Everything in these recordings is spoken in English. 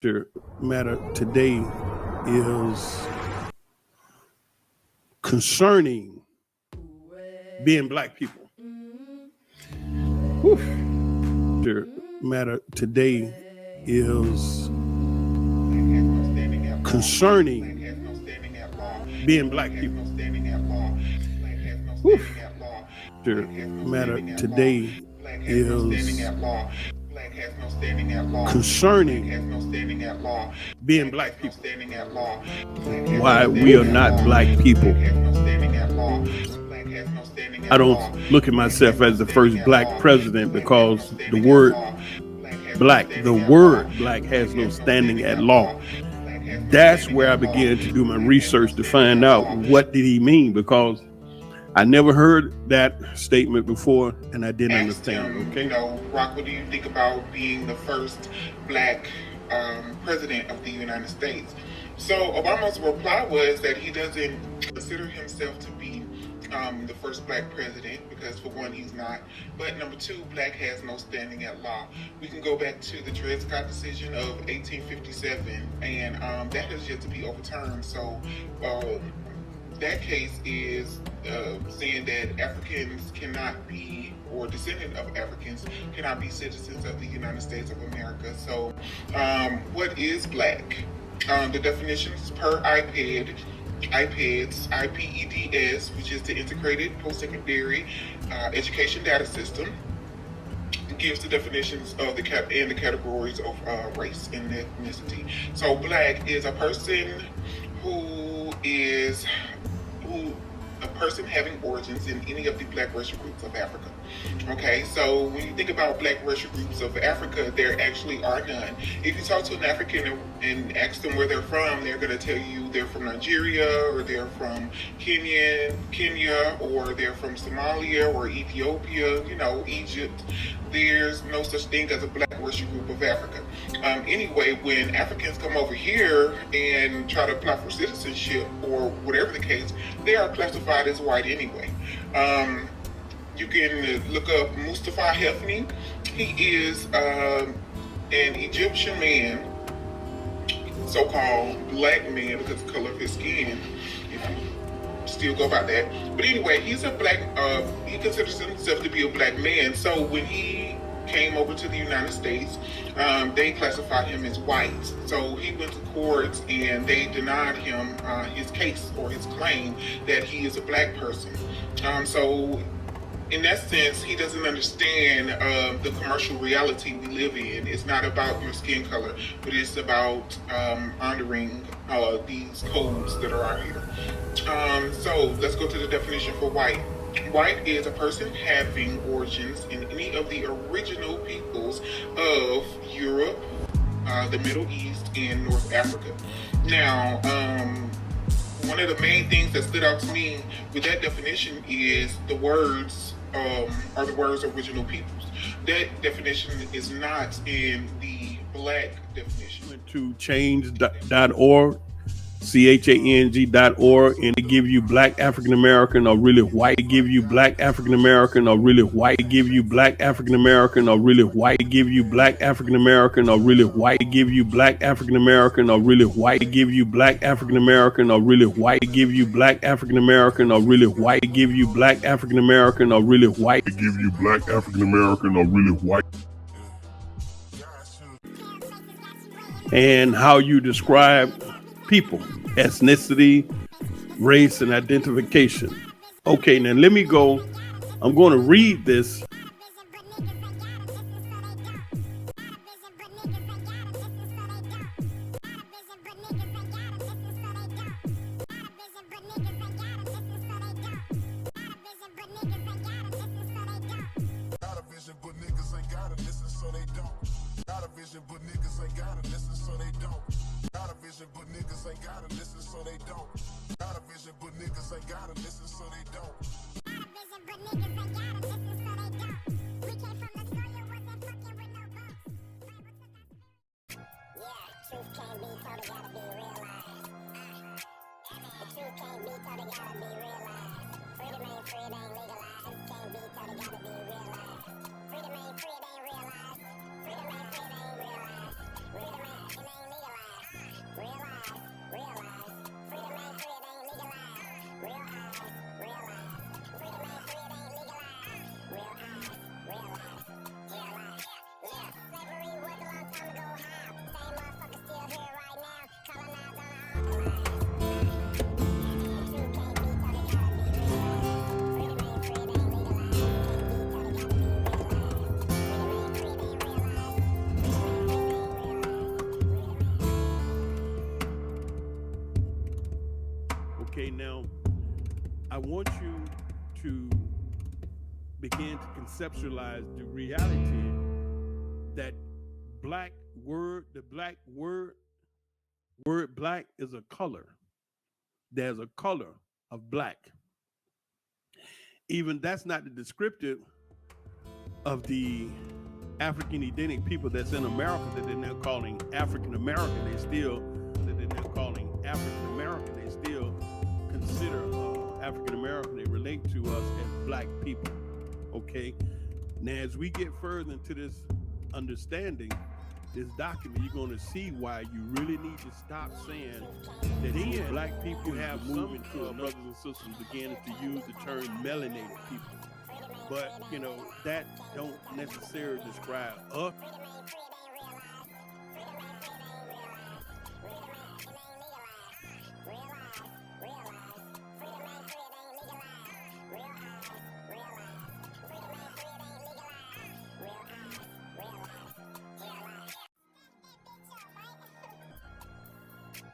The matter today is concerning being black people. Whew. The matter today is concerning being black people. Whew. The matter today is concerning being black people. Why we are not black people. I don't look at myself as the first black president because the word black has no standing at law. That's where I began to do my research to find out what did he mean, because I never heard that statement before and I didn't understand it. Okay. Rock, what do you think about being the first black president of the United States? So Obama's reply was that he doesn't consider himself to be the first black president because, for one, he's not. But number two, black has no standing at law. We can go back to the Dred Scott decision of 1857, and that has yet to be overturned. So that case is saying that Africans cannot be, or descendant of Africans cannot be citizens of the United States of America. So what is black? The definitions per IPEDS, IPEDS, which is the Integrated Post-Secondary Education Data System, gives the definitions of the categories of race and ethnicity. So black is a person a person having origins in any of the black racial groups of Africa. Okay, so when you think about black racial groups of Africa, there actually are none. If you talk to an African and ask them where they're from, they're going to tell you they're from Nigeria, or they're from Kenya, or they're from Somalia or Ethiopia, Egypt. There's no such thing as a black racial group of Africa. Anyway, when Africans come over here and try to apply for citizenship or whatever the case, they are classified as white anyway. You can look up Mustafa Hefni. He is an Egyptian man, so-called black man because of the color of his skin, if you still go by that. But anyway, he's a black, he considers himself to be a black man. So when he came over to the United States, they classified him as white. So he went to court and they denied him his case or his claim that he is a black person. So in that sense, he doesn't understand the commercial reality we live in. It's not about your skin color, but it's about honoring these codes that are out here. So let's go to the definition for white. White is a person having origins in any of the original peoples of Europe, the Middle East, and North Africa. Now, one of the main things that stood out to me with that definition is the words are the words original peoples. That definition is not in the black definition. Went to change.org, CHANG.org, and they give you black African American or really white. They give you black African American or really white. They give you black African American or really white. They give you black African American or really white. They give you black African American or really white. They give you black African American or really white. They give you black African American or really white. They give you black African American or really white. They give you black African American or really white. And how you describe people, ethnicity, race, and identification. Okay, now let me go. I'm going to read this. Freedom ain't realized. Okay, now I want you to begin to conceptualize the reality that the black word black is a color. There's a color of black. Even that's not the descriptive of the African Indigenous people that's in America that they're now calling African American. They still consider African American. They relate to us as black people. Okay. Now, as we get further into this understanding, this document, you're going to see why you really need to stop saying that black people have moved into brothers and sisters beginning to use the term melanated people. But, that don't necessarily describe us.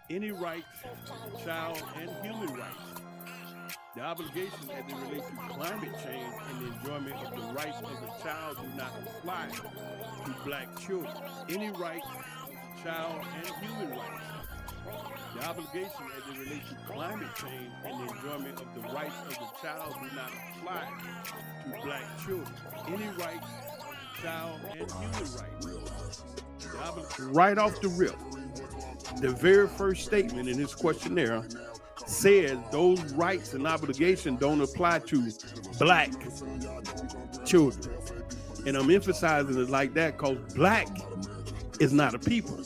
Any rights, child and human rights. The obligations as they relate to climate change and the enjoyment of the rights of the child do not apply to black children. Any rights, child and human rights. The obligation as they relate to climate change and the enjoyment of the rights of the child do not apply to black children. Any rights, child and human rights. Right off the rip, the very first statement in this questionnaire says those rights and obligations don't apply to black children. And I'm emphasizing it like that because black is not a people.